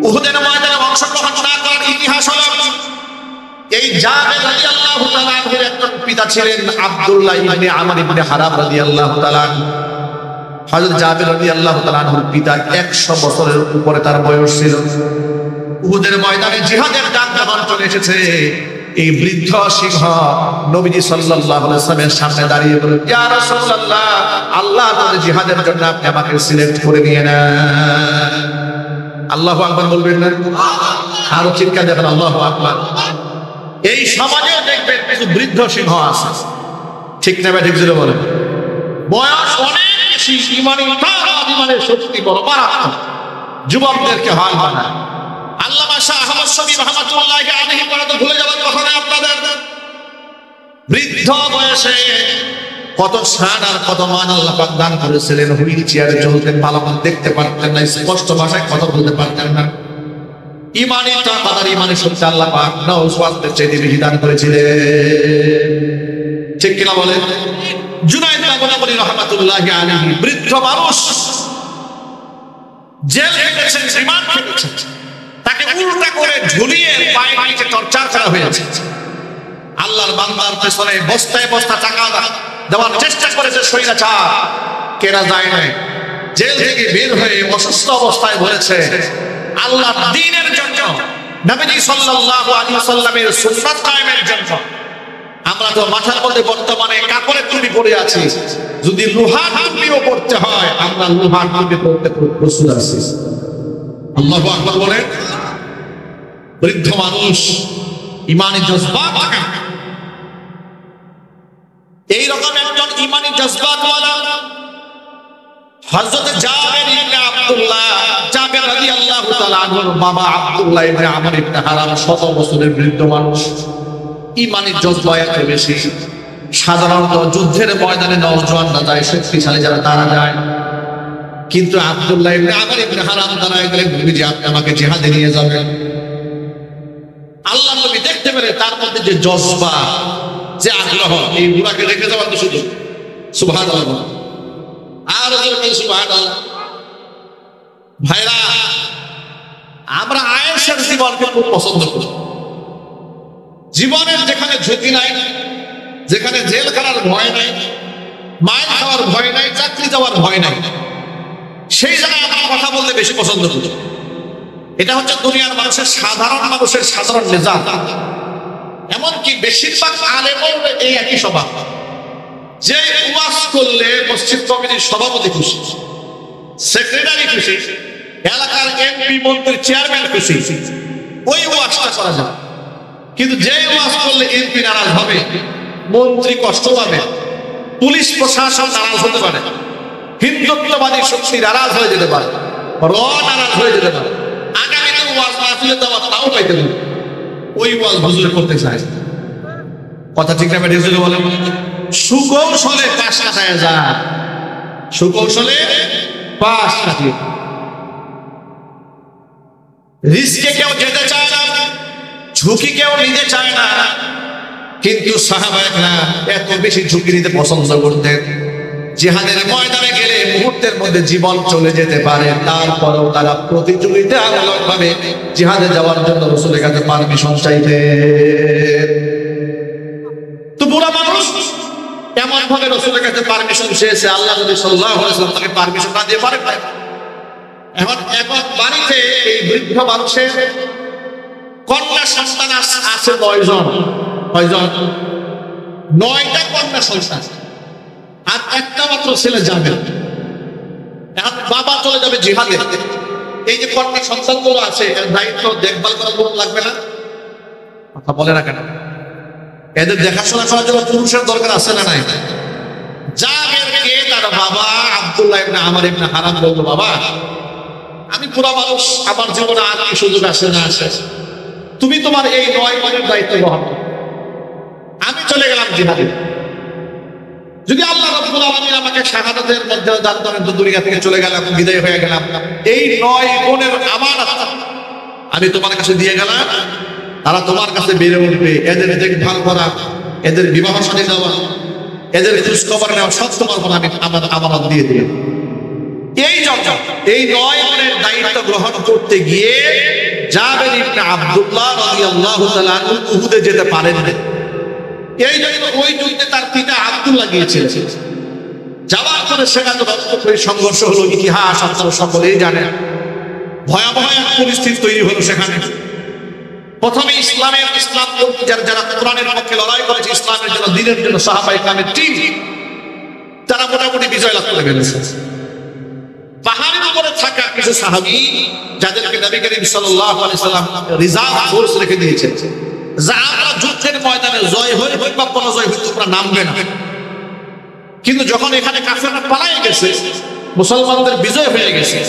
উহুদের ময়দানে অংশগ্রহণ না করার ইতিহাস হলো, এই এই জাবের রাদিয়াল্লাহু তাআলা আনহুর একজন পিতা ছিলেন আব্দুল্লাহ ইবনে আমর ইবনে হারাম রাদিয়াল্লাহু তাআলা। হযরত জাবের রাদিয়াল্লাহু তাআলা আনহুর পিতা 100 বছরের উপরে তার বয়স ছিল। উহুদের ময়দানে জিহাদের ডাক যখন চলে এসেছে, এই বৃদ্ধ সিংহ নবীজি সাল্লাল্লাহু আলাইহি ওয়াসাল্লামের সামনে দাঁড়িয়ে বলেন, ইয়া রাসূলুল্লাহ, আল্লাহ তাআলা জিহাদের জন্য আপনি আমাকে সিলেক্ট করে নিয়ে নেন। আল্লাহু আকবার বলবেন না? আরো চিৎকার দেবেন আল্লাহু আকবার। এই সমাজেও দেখবেন কিছু বৃদ্ধ সিংহ আছে, ঠিক না? ঠিক জোরে বলেন। বয়স অনেক বেশি, ইমানের শক্তি বড় মারাত্মক, যুবকদেরকে হাল বানায়। আল্লামা শাহ আহমদ শফি রাহমাতুল্লাহি আলাইহি পড়াতে ভুলে যাওয়ার কথা না আপনাদের। বৃদ্ধ বয়সে কত শান আর কত মান আল্লাহ পাক দান করেছিলেন। হুইল চেয়ারে চলতেন, ভালো করে দেখতে পারতেন না, স্পষ্ট ভাষায় কথা বলতে পারতেন না। ইমানি তাকওয়া, ইমানি শক্তি আল্লাহ পাক নওজওয়ানদের চাইতে বেশি দান করেছিলেন, ঠিক কিনা বলেন? জুনায়েদ বাগদাদি রাহমাতুল্লাহি আলাইহি বৃদ্ধ মানুষ, জেল খেটেছেন, রিমান্ড খেটেছেন, তাকে উল্টা করে ঝুলিয়ে পায়ে নিচে টর্চার করা হয়েছে। আল্লাহর বান্দার পেছনে বস্তায় বস্তা টাকা দেওয়ার চেষ্টা করেছে স্বৈরাচার, কেনা যায় না। জেল থেকে বের হয়ে অসুস্থ অবস্থায় বলেছে, আল্লাহর দ্বীনের জন্য, নবীজি সাল্লাল্লাহু আলাইহি ওয়াসাল্লামের সুন্নাত কায়েমের জন্য। আমরা তো মাথার মধ্যে বর্তমানে কাপড়ের টুপি পরে আছি, যদি লোহার টুপিও পরতে হয় আমরা লোহার টুপি পরতে প্রস্তুত আছি। আল্লাহু আকবার বলেন। বৃদ্ধ মানুষ, ইমানি জজবাত থাকে। এই রকম একজন ইমানি জজবাতওয়ালা হযরত জাবের ইবনে আব্দুল্লাহ, জাবের রাদিয়াল্লাহু তাআলা আনহুর বাবা আব্দুল্লাহ ইবনে আমর ইবনে হারাম 100 বছরের বৃদ্ধ মানুষ। ইমানি জজবা এত বেশি, সাধারণত যুদ্ধের ময়দানে নওজওয়ানরা যায়, শক্তিশালী যারা তারা যায়, কিন্তু আব্দুল্লাহ ইবনে আমর ইবনে হারাম দাঁড়ায় গেলেন, নবীজি আপনি আমাকে জিহাদে নিয়ে যাবেন। আল্লাহ নবী দেখতে পেরে তার মধ্যে যে জজবা, যে আগ্রহ, এই বুড়াকে রেখে যাওয়ার তো শুধু সুবহানাল্লাহ, আর সুবহানাল্লাহ। ভাইরা, আমরা আয়েশার জীবনকে খুব পছন্দ করি। জীবনের যেখানে ঝুঁকি নাই, যেখানে জেল খানার ভয় নাই, মাইল খাওয়ার ভয় নাই, চাকরি যাওয়ার ভয় নাই, সেই জায়গায় আমরা কথা বলতে বেশি পছন্দ করি। এটা হচ্ছে দুনিয়ার মানুষের, সাধারণ মানুষের সাধারণ মেজাজ। এমনকি বেশিরভাগ আলেমের এই একই স্বভাব, যে ওয়াজ করলে মসজিদ কমিটির সভাপতি খুশি, সেক্রেটারি খুশি, এলাকার এমপি মন্ত্রী চেয়ারম্যান খুশি, ওই ওয়াজটা করা যায়। কিন্তু যে ওয়াজ করলে এমপি নারাজ হবে, মন্ত্রী কষ্ট পাবে, পুলিশ প্রশাসন নারাজ হতে পারে, হিন্দুত্ববাদী শক্তি নারাজ হয়ে যেতে পারে, নারাজ হয়ে যেতে পারে, আগামীতে ওয়াজ মাহফিলে দেওয়া তাও পাইতে পারে, ওই ওয়াজ হুজুরে করতে চায়। কথা ঠিক না? হুজুরে বলেন সুকৌশলে পাশ কাটায় যায়, সুকৌশলে পাশ কাটিয়ে। রিস্কে কেউ যেতে চায় না, ঝুঁকি কেউ নিতে চায় না, কিন্তু সাহাবায়েরা এত বেশি ঝুঁকি নিতে পছন্দ করতেন। জিহাদের ময়দানে গেলে মুহূর্তের মধ্যে জীবন চলে যেতে পারে, তারপরেও তারা প্রতিযোগিতামূলকভাবে জিহাদে যাওয়ার জন্য রাসূলের কাছে পারমিশন চাইতেন। তো বুড়া মানুষ এমন ভাবে রাসূলের কাছে পারমিশন চেয়েছে, আল্লাহ নবী সাল্লাল্লাহু আলাইহি ওয়াসাল্লাম তাকে পারমিশন না দিয়ে পারেন না। এখন বাড়িতে এই বৃদ্ধ মানুষের কন্যা সন্তান আছে 9 জন। কয়জন? 9টা কন্যা সন্তান, আর একটা মাত্র ছেলে যাবে। এখন বাবা চলে যাবে জিহাদে, এই যে কন্যা সন্তানগুলো আছে এর দায়িত্ব দেখভাল করার লোক লাগবে না? কথা বলে না কেন? এদের দেখাশোনা করার জন্য পুরুষের দরকার আছে না নাই? জাবেরকে তার বাবা আব্দুল্লাহ ইবনে আমর ইবনে হারাম বলল, বাবা আমি পুরা মানুষ, আমার জীবনে আর কি সুযোগ আসে না আসে, তুমি তোমার এই 9 জনের দায়িত্ব গ্রহণ করো, আমি চলে গেলাম জিহাদে। যদি আল্লাহ রাব্বুল আলামিন আমাকে শাহাদাতের মধ্যে দান করেন তো দুনিয়া থেকে চলে গেলাম, বিদায় হয়ে গেলাম, এই 9 বোনের আমানত আমি তোমার কাছে দিয়ে গেলাম, তারা তোমার কাছে বেড়ে উঠবে, এদের দেখভাল করা, এদের বিবাহ শাদী দেওয়া, এদের খোঁজ খবর নেওয়া সব তোমার উপর আমি আমানত দিয়ে দিলাম। এই জন্য এই 9 বোনের দায়িত্ব গ্রহণ করতে গিয়ে জাবের ইবনে আব্দুল্লাহ রাদিয়াল্লাহু তাআলা উহুদে যেতে পারেন না। এই জন্য ওই যুদ্ধে তার পিতা আব্দুল্লাহ গিয়েছিলেন। যাওয়ার পরে সেখানে রক্তক্ষয়ী সংঘর্ষ হলো, ইতিহাস আপনারা সকলেই জানেন। ভয়াবহ এক পরিস্থিতি তৈরি হলো সেখানে। প্রথমে ইসলাম যারা কোরআনের পক্ষে লড়াই করেছে, ইসলামের জন্য, দ্বীনের জন্য, সাহাবায়ে কেরামের টিম, তারা মোটামুটি বিজয় লাভ করে ফেলেছে। পাহাড়ের উপরে থাকা কিছু সাহাবী, যাদেরকে নবী করিম সাল্লাল্লাহু আলাইহি সাল্লাম রিজার্ভ ফোর্স রেখে দিয়েছেন, যা আমরা যুদ্ধের ময়দানে জয় হই বা পরাজয় হই তোমরা নামবে না। কিন্তু যখন এখানে কাফেররা পালিয়ে গেছে, মুসলমানদের বিজয় হয়ে গেছে,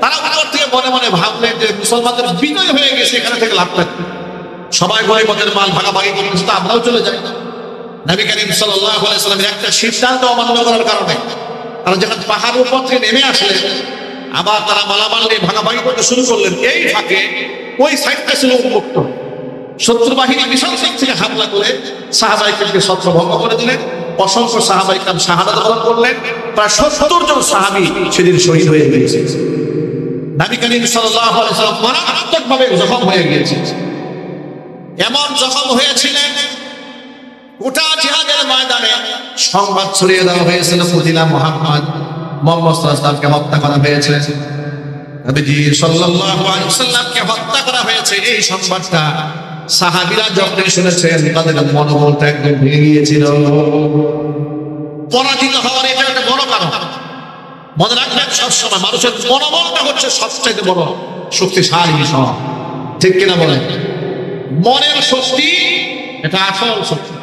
তারা উপর থেকে মনে মনে ভাবলেন যে মুসলমানদের বিজয় হয়ে গেছে, এখানে থেকে লাভ নাই, সবাই গরিবদের মাল ভাগাভাগি করে নিচ্ছে, আমরাও চলে যাই। নবী করিম সাল্লাল্লাহু আলাইহি সাল্লামের একটা সিদ্ধান্ত অমান্য করার কারণে তারা যখন পাহাড়ের উপর থেকে নেমে আসলেন, আবার তারা মালামাল নিয়ে ভাগাভাগি করতে শুরু করলেন। এই ফাঁকে ওই সাইডটা ছিল উন্মুক্ত, শত্রু বাহিনী বিশাল দিক থেকে হামলা করে সাহাবায়ে কেরামকে ছত্রভঙ্গ করে দিলেন। অসংখ্য সাহাবায়ে কেরাম শাহাদাত বরণ করলেন। প্রায় ৭০ জন সাহাবী সেদিন শহীদ হয়ে গিয়েছে। নবী করিম সাল্লাল্লাহু আলাইহি সাল্লাম মারাত্মকভাবে জখম হয়ে গিয়েছেন। এমন জখম হয়েছিলেন, গোটা জিহাদের ময়দানে সংবাদ ছড়িয়ে দেওয়া হয়েছিল কুতিলা মুহাম্মদ সাল্লাল্লাহু আলাইহি ওয়াসাল্লামকে হত্যা করা হয়েছে, নবীজি সাল্লাল্লাহু আলাইহি ওয়াসাল্লামকে হত্যা করা হয়েছে। এই সংবাদটা সাহাবীরা যখন শুনেছেন, তাদের মনোবলটা একদম ভেঙে গিয়েছিল। পরাজিত হওয়ার এটা একটা বড় কারণ। মনে রাখবেন, সবসময় মানুষের মনোবলটা হচ্ছে সবচেয়ে বড় শক্তিশালী বিষয়, ঠিক কিনা বলেন? মনের শক্তি এটা আসল শক্তি।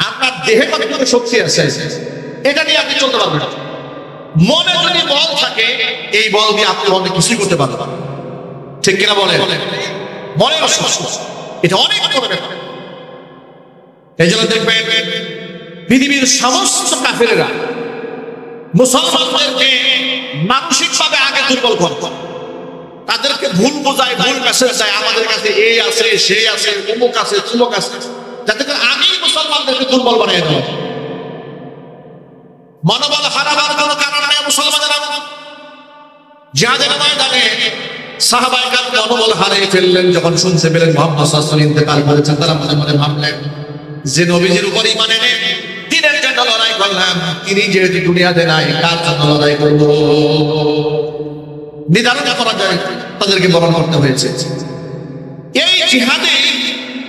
আপনার দেহে কতটুকু শক্তি আছে এটা নিয়ে আপনি চলতে পারবেন। মনে যদি বল থাকে, এই বল দিয়ে আপনি অনেক কিছুই করতে পারবেন, ঠিক কিনা বলেন? মনের শক্তি এটা অনেক বড় ব্যাপার। এই জন্য দেখবেন পৃথিবীর সমস্ত কাফেরেরা মুসলমানদেরকে মানসিকভাবে আগে দুর্বল করত, তাদেরকে ভুল বোঝায়, ভুল মেসেজ দেয়, আমাদের কাছে এই আছে, সেই আছে, অমুক আছে, তুমুক আছে, যাতে করে আগেই মুসলমানদেরকে দুর্বল বানিয়ে দেওয়া। মনোবল হারাবার কোনো কারণ নেই মুসলমানেরা। জিহাদের ময়দানে সাহাবায়ে কেরাম মনোবল হারিয়ে ফেললেন যখন শুনতে পেলেন মুহাম্মদ সাল্লাল্লাহু আলাইহি ওয়াসাল্লাম ইন্তেকাল করেছেন। তারা মনে মনে ভাবলেন যে নবীজির উপর ঈমান এনে দ্বীনের জন্য লড়াই করলাম, তিনি যেহেতু দুনিয়াতে নাই, কার জন্য লড়াই করব? নির্ধারণ করা যায়, তাদেরকে বরণ করতে হয়েছে। এই জিহাদে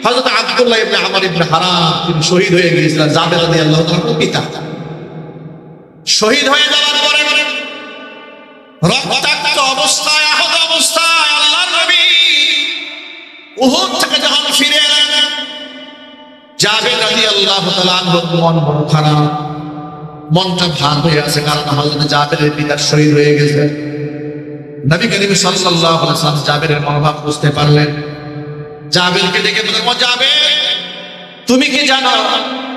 হযরত আব্দুল্লাহ ইবনে আমর ইবনে হারাম তিনি শহীদ হয়ে গিয়েছিলেন। জাবের রাদিয়াল্লাহু তাআলার পিতা শহীদ হয়ে যাওয়ার পরে রক্তাক্ত অবস্থায়, আহত অবস্থায় আল্লাহর নবী উহুদ থেকে যখন ফিরে এলেন, জাবের রাদিয়াল্লাহু তাআলা আনহুর মন বড় খারাপ, মনটা ভার হয়ে আছে, কারণ হযরত জাবেরের পিতা শহীদ হয়ে গেছে। নবী করিম সাল্লাল্লাহু আলাইহি ওয়াসাল্লাম জাবেরের মনোভাব বুঝতে পারলেন। জাবেরকে ডেকে বললেন, ও জাবের, তুমি কি জানো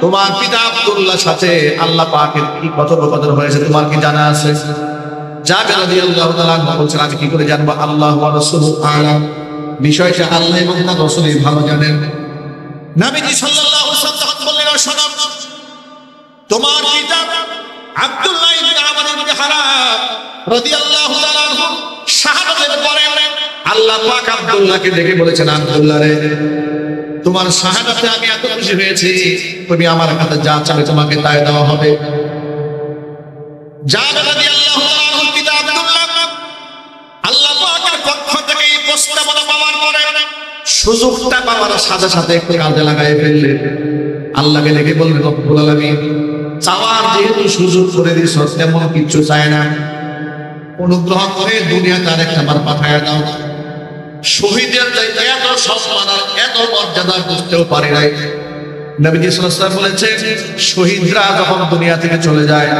তোমার পিতা আব্দুল্লাহর সাথে আল্লাহ পাকের কি কথোপকথন হয়েছে? তোমার কি জানা আছে? জাবের রাদিয়াল্লাহু তাআলা বলছেন, আমি কি করে জানবো? আল্লাহু ওয়া রাসূলুহু আ'লাম, বিষয়টা আল্লাহ এবং তার রাসূলই ভালো জানেন। নবীজি সাল্লাল্লাহু আলাইহি ওয়াসাল্লাম বললেন, শোনো, তোমার পিতা আব্দুল্লাহ ইবনে আমর ইবনে হারাম রাদিয়াল্লাহু তাআলা আনহু শাহাদাতের পরে আল্লাহ পাক আব্দুল্লাহকে ডেকে বলেছেন, আব্দুল্লাহ রে, তোমার শাহাদাতে আমি এত খুশি হয়েছি, তুমি আমার কাছে যা চাবে তোমাকে তাই দেওয়া হবে। জাবের রাদিয়াল্লাহু তাআলা আনহুর পিতা আব্দুল্লাহ আল্লাহ পাকের পক্ষ থেকে এই প্রস্তাবনা পাওয়ার পরে সুযোগটা পাওয়ার সাথে সাথে একটু কাজে লাগাই ফেললেন। আল্লাহকে ডেকে বললেন, রব্বুল আলামিন, চাওয়ার যেহেতু সুযোগ করে দিয়েছ, তেমন কিছু চায় না, অনুগ্রহ করে দুনিয়াতে আরেকবার পাঠায় দাও। শহীদের চাইতে এত সম্মান আর এত মর্যাদা বুঝতেও পারি নাই। নবীজি সাল্লাল্লাহু আলাইহি ওয়াসাল্লাম বলেছেন, শহীদরা যখন দুনিয়া থেকে চলে যায়,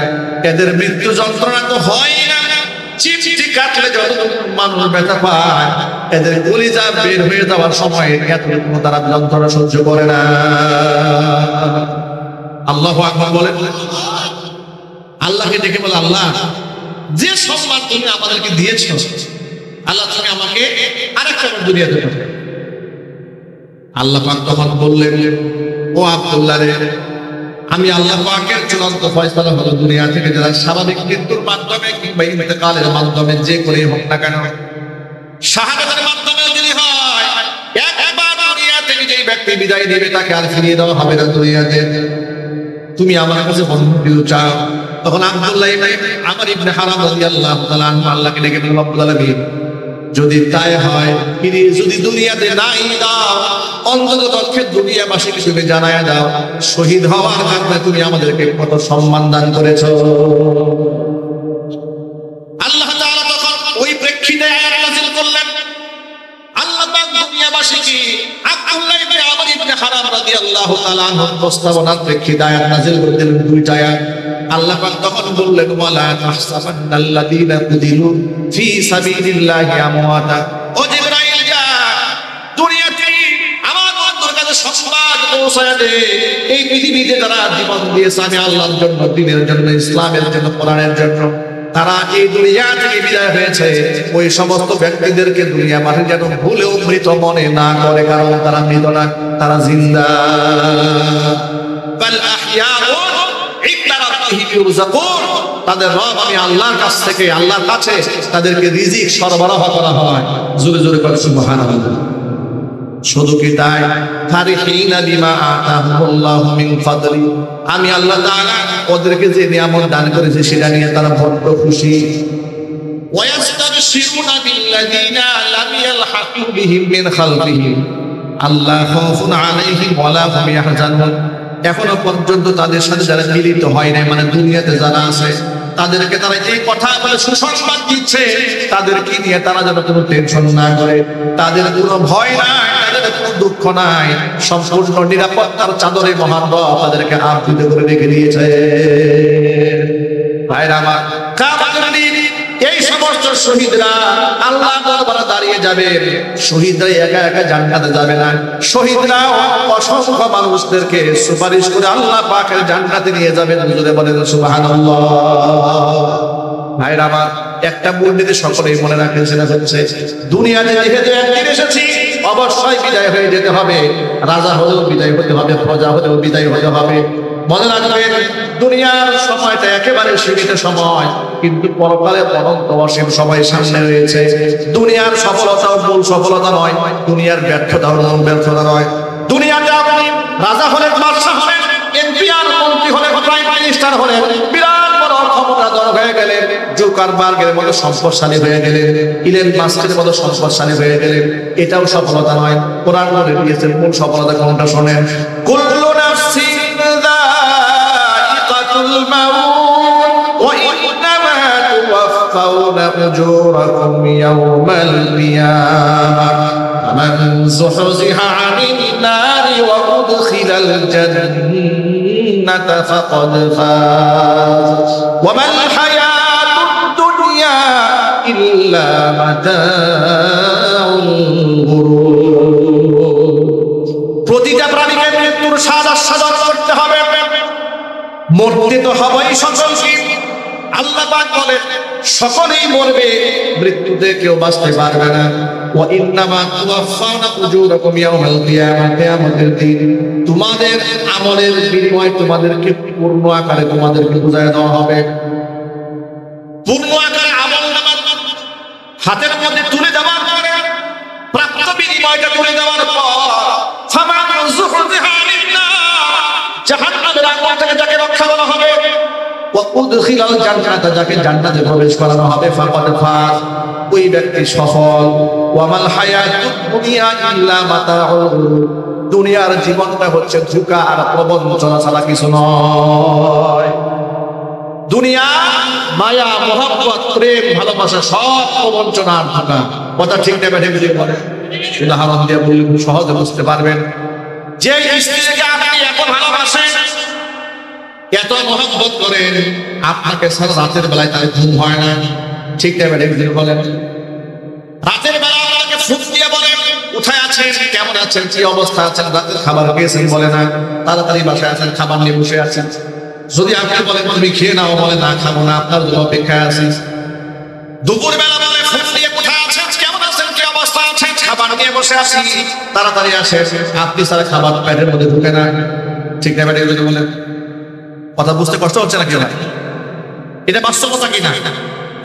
এদের মৃত্যু যন্ত্রণা তো হয় না, চিমটি কাটলে যত মানুষ ব্যথা পায়, এদের কলিজা বের হয়ে যাওয়ার সময় এতটুকু তারা যন্ত্রণা সহ্য করে না। আল্লাহু আকবার বলেন। আল্লাহকে ডেকে বলে, আল্লাহ, যে সম্মান তুমি আমাদেরকে দিয়েছ, আল্লাহ তুমি আমাকে আরেকটা দুনিয়াতে পাঠাও। আল্লাহ পাক তখন বললেন, ও আব্দুল্লাহ রে, আমি আল্লাহ পাকের চূড়ান্ত ফয়সালা হলো দুনিয়া থেকে যারা স্বাভাবিক মৃত্যুর মাধ্যমে কিংবা ইন্তেকালের মাধ্যমে যে করে হোক না কেন, শাহাদাতের মাধ্যমে যদি যেই ব্যক্তি বিদায় নেবে তাকে আর ফিরিয়ে দেওয়া হবে না দুনিয়াতে। তুমি আমার কাছে বন্ধু চাও। তখন আব্দুল্লাহ ইবনে আমর ইবনে হারাম রাদিয়াল্লাহু তাআলা আনহু আল্লাহকে ডেকে বললেন, রব্বুল আলামিন, যদি তাই হয়, ফিরিয়ে যদি দুনিয়াতে নাই দাও, অন্তত পক্ষে দুনিয়াবাসীকে তুমি জানায়া দাও শহীদ হওয়ার কারণে তুমি আমাদেরকে কত সম্মান দান করেছো। আল্লাহ তাআলা তখন ওই প্রেক্ষিতে আয়াত নাযিল করলেন। আল্লাহ পাক দুনিয়াবাসীকে আব্দুল্লাহ ইবনে আমর ইবনে হারাম রাদিয়াল্লাহু তাআলা আনহুর প্রস্তাবনার প্রেক্ষিতে আয়াত নাযিল করলেন, দুইটা আয়াত। আল্লাহ পাক তখন বললেন, ওয়ালা তাহসাবান্নাল্লাযীনা কুতিলু ফি সাবিলিল্লাহি আমওয়াতা। ও জিবরাইল, যা দুনিয়াতে আমার বন্ধুর কাছে সংবাদ পৌঁছায় দে, এই পৃথিবীতে যারা জীবন দিয়েছে আমি আল্লাহর জন্য, দ্বীনের জন্য, ইসলামের জন্য, কোরআনের জন্য, তারা এই দুনিয়া থেকে বিদায় হয়েছে, ওই সমস্ত ব্যক্তিদেরকে দুনিয়া মাঠে যেন ভুলেও মৃত মনে না করে, কারণ তারা মৃত না, তারা জিন্দা। বাল আহইয়াউন ইনদা রাব্বিহিম ইরযাকুন। তাদের রব আমি আল্লাহর কাছ থেকে, আল্লাহর কাছে তাদেরকে রিজিক সরবরাহ করা হয়। জোরে জোরে বলেন সুবহানাল্লাহ। শুধু কি তাই, ফারিহিনা বিমা আতাহুল্লাহু মিন ফাদলি। আমি আল্লাহ তাআলা ওদেরকে যে নিয়ামত দান করেছি সেটা নিয়ে তারা বড় খুশি। ওয়ায়াস্তাবশিরুনা বিল্লাযীনা লাম ইয়ালহাকু বিহিম মিন খালফিহিম আল্লা খাউফুন আলাইহিম ওয়ালা হুম ইয়াহজানুন। এখনো পর্যন্ত তাদের সাথে যারা মিলিত হয় নাই, মানে দুনিয়াতে যারা আছে, তাদেরকে তারা এই কথা বলে সুসংবাদ দিচ্ছে, তাদেরকে নিয়ে তারা যেন কোনো টেনশন না করে, তাদের কোনো ভয় নাই, তাদের কোনো দুঃখ নাই, সম্পূর্ণ নিরাপত্তার চাদরে মহান রব তাদেরকে আবৃত করে রেখে দিয়েছে। ভাইরা আমার, কিয়ামতের দিন এই সমস্ত শহীদরা আল্লাহ দরবারে দাঁড়িয়ে যাবে। শহীদরা একা একা জান্নাতে যাবে না, শহীদরা অসংখ্য মানুষদেরকে সুপারিশ করে আল্লাহ পাকের জান্নাতে নিয়ে যাবেন। জোরে বলেন সুবহানাল্লাহ। ভাইরা আমার, একটা মূলনীতি সকলেই মনে রাখেন, সেটা হচ্ছে দুনিয়াতে যেহেতু একদিন এসেছি অবশ্যই বিদায় হয়ে যেতে হবে। রাজা হলেও বিদায় হতে হবে, প্রজা হলেও বিদায় হতে হবে। মনে রাখবেন, দুনিয়ার সময়টা একেবারে সীমিত সময়, কিন্তু পরকালে অনন্ত অসীম সময় সামনে রয়েছে। দুনিয়ার সফলতাও মূল সফলতা নয়, দুনিয়ার ব্যর্থতাও মূল ব্যর্থতা নয়। দুনিয়াতে আপনি রাজা হলেন, বাদশা হলেন, এমপি আর মন্ত্রী হলেন, প্রাইম মিনিস্টার হলেন, বিরাট বড় ক্ষমতাধর হয়ে গেলেন, জুকারবার্গের মতো সম্পদশালী হয়ে গেলেন, ইলন মাস্কের মতো সম্পদশালী হয়ে গেলেন, এটাও সফলতা নয়। কোরআন বলে দিয়েছেন মূল সফলতা কোনটা শোনেন, কুল্লু নাফসিন যায়িকাতুল মাউত ওয়া ইন্নামা তুওয়াফাউনা উজুরাকুম ইয়াওমাল কিয়ামাহ ফামান যুহজিহা আনিন নারি ওয়া উদখিলাল জান্নাতা ফাকাদ ফাজ ওয়া মাল হায়াতুদ দুনিয়া ইল্লা মাতাউল গুরুর। প্রতিটা প্রাণীকে মৃত্যুর স্বাদ আস্বাদন করতে হবে, মরতে তো হবেই সকলকে। আল্লাহ পাক বলেন সকলেই মরবে, মৃত্যুতে কেউ বাঁচতে পারবে না। ওয়া ইন্নামা তুওয়াফাউনা উজুরাকুম ইয়াওমাল কিয়ামাহ, কিয়ামতের দিন তোমাদের আমলের বিনিময়ে তোমাদেরকে পূর্ণ আকারে তোমাদেরকে বুঝায় দেওয়া হবে। পূর্ণ আকারে আমলনামা হাতের মধ্যে তুলে দেওয়ার পরে, প্রাপ্ত বিনিময়টা তুলে দেওয়ার পর, ফামান যুহজিহা আনিন নার, জাহান্নামের আগুন থেকে যাকে রক্ষা করা হবে, ওয়া উদখিলাল জান্নাতা, যাকে জান্নাতে প্রবেশ করানো হবে, ফাকাদ ফাজ, ওই ব্যক্তি সফল। ওয়া মাল হায়াতুদ দুনিয়া ইল্লা মাতাউল গুরুর, দুনিয়ার জীবনটা হচ্ছে ধোঁকা আর প্রবঞ্চনা ছাড়া কিছু নয়। দুনিয়া মায়া, মোহাব্বত, প্রেম, ভালোবাসা সব প্রবঞ্চনা আর ধোঁকা। কথা ঠিক না বেঠিক যদি বলে, উদাহরণ দিয়ে বললে খুব সহজে বুঝতে পারবেন। যে স্ত্রীকে আপনি এত ভালোবাসেন, এত মহব্বত করেন, আপনাকে সারা রাতের বেলায় তার ঘুম হয় না, ঠিক না বেঠিক যদি বলেন। রাতের বেলা আপনাকে ফোন দিয়ে বলে কোথায় আছেন, কেমন আছেন, কি অবস্থা আছেন, রাতের খাবার খেয়েছেন, বলে না, তাড়াতাড়ি বাসায় আছেন, খাবার নিয়ে বসে আছেন। যদি আপনি বলেন তুমি খেয়ে নাও, বলে না খাবো না, আপনার জন্য অপেক্ষায় আছি। দুপুর বেলা বলে ফোন দিয়ে কোথায় আছেন, কেমন আছেন, কি অবস্থা আছেন, খাবার নিয়ে বসে আছি, তাড়াতাড়ি আসে। আপনি সারা খাবার পেটের মধ্যে ঢুকে না, ঠিক না বেঠিক যদি বলেন। কথা বুঝতে কষ্ট হচ্ছে না কি ভাই? এটা বাস্তবতা কিনা?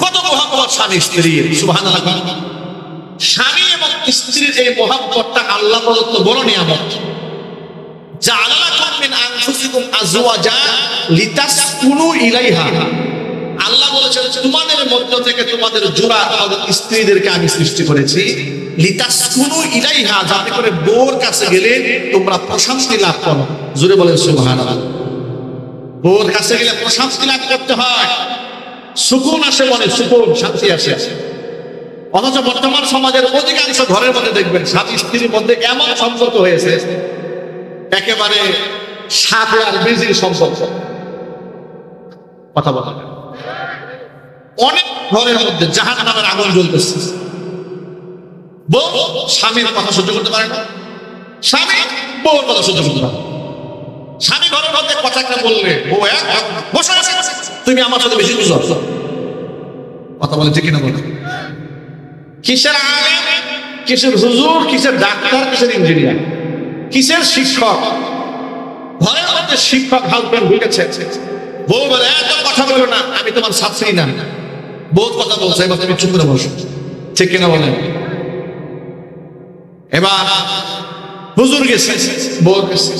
কত মহব্বত স্বামী স্ত্রীর, সুবহানাল্লাহ। স্বামী এবং স্ত্রীর এই মহব্বতটা আল্লাহ প্রদত্ত বড় নিয়ামত। জাআলা লাকুম মিন আনফুসিকুম আজওয়াজা লিতাসকুনু ইলাইহা। আল্লাহ বলেছেন তোমাদের মধ্য থেকে তোমাদের জোড়া তোমাদের স্ত্রীদেরকে আমি সৃষ্টি করেছি লিতাসকুনু ইলাইহা, যাতে করে বউর কাছে গেলে তোমরা প্রশান্তি লাভ করো। জোরে বলেন সুবহানাল্লাহ। বউর কাছে গেলে প্রশান্তি লাভ করতে হয়, সুকুন আসে, মনে সুকুন, শান্তি আসে। অথচ বর্তমান সমাজের অধিকাংশ ঘরের মধ্যে দেখবেন স্বামী স্ত্রীর মধ্যে এমন সম্পর্ক হয়েছে একেবারে সাথে আর বেজির সম্পর্ক। কথা বলা অনেক ঘরের মধ্যে জাহান্নামের আগুন জ্বলতেছে। বউ স্বামীর কথা সহ্য করতে পারে না, স্বামী বউর কথা সহ্য করতে পারে। স্বামী ঘরের মধ্যে কথা একটা বললে বউ বসে আছে, তুমি আমার সাথে বেশি বুঝো। কথা বলে ঠিক না বলে? কিসের আলেম, কিসের হুজুর, কিসের ডাক্তার, কিসের ইঞ্জিনিয়ার, কিসের শিক্ষক? ঘরের মধ্যে শিক্ষক হাজবেন্ড ঢুকেছে, বউ বলে এত কথা বলো না, আমি তোমার ছাত্রী না। বউ কথা বলছে, এবার তুমি চুপ করে বসো। ঠিক কিনা বলেন? এবার হুজুর গেছে, বউ গেছে,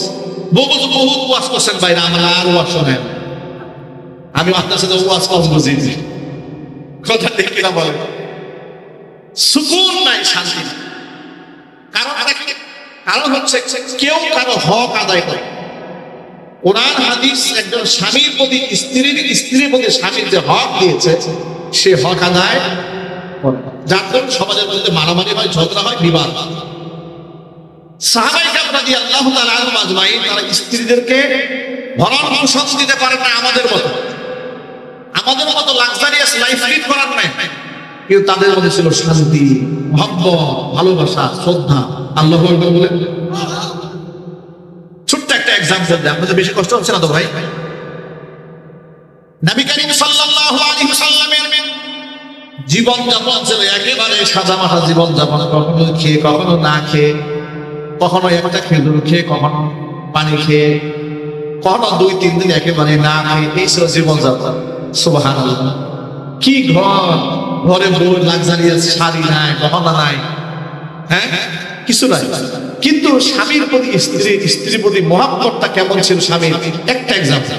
বউ বলছে বহুত ওয়াজ করছেন বাইরে, আমার আর ওয়াজ শোনেন, আমি আপনার সাথে ওয়াজ কম বুঝি। কথা ঠিক কিনা বলেন? সুকুন নাই, শান্তি। কারণ হচ্ছে কেউ কারো হক আদায় করে। কোরআন হাদিস একজন স্বামীর প্রতি স্ত্রীর প্রতি স্বামীর যে হক দিয়েছে সে হক আদায় করে, যার জন্য সমাজের মধ্যে মারামারি হয়, ঝগড়া হয়, বিবাদ। সাহাবায়ে কেরাম রাদিয়াল্লাহু তাআলা আনহুম আজমাইন তারা স্ত্রীদেরকে ভরণ পোষণ দিতে পারেন না আমাদের মতো লাক্সারিয়াস লাইফ লিড করার নাই, কিন্তু তাদের মধ্যে ছিল শান্তি, মহব্বত, ভালোবাসা, শ্রদ্ধা। আল্লাহু আকবার বলে ছোট্ট একটা এক্সাম্পল দেন, আপনাদের বেশি কষ্ট হচ্ছে না তো ভাই? নবী করিম সাল্লাল্লাহু আলাইহি ওয়াসাল্লামের জীবন যাপন ছিল একেবারে সাদামাটা জীবন যাপন, কখনো খেয়ে কখনো না খেয়ে, কখনো একটা খেজুর খেয়ে, কখনো পানি খেয়ে, কখনো 2-3 দিন একেবারে না খেয়ে, এই ছিল জীবন যাপন। সুবহানাল্লাহ। কি ঘরে বউ লাক্সারিয়াস শাড়ি নাই, গহনা নাই, হ্যাঁ কিছু নাই, কিন্তু স্বামীর প্রতি স্ত্রীর প্রতি মহব্বতটা কেমন ছিল স্বামীর একটা এক্সাম্পল।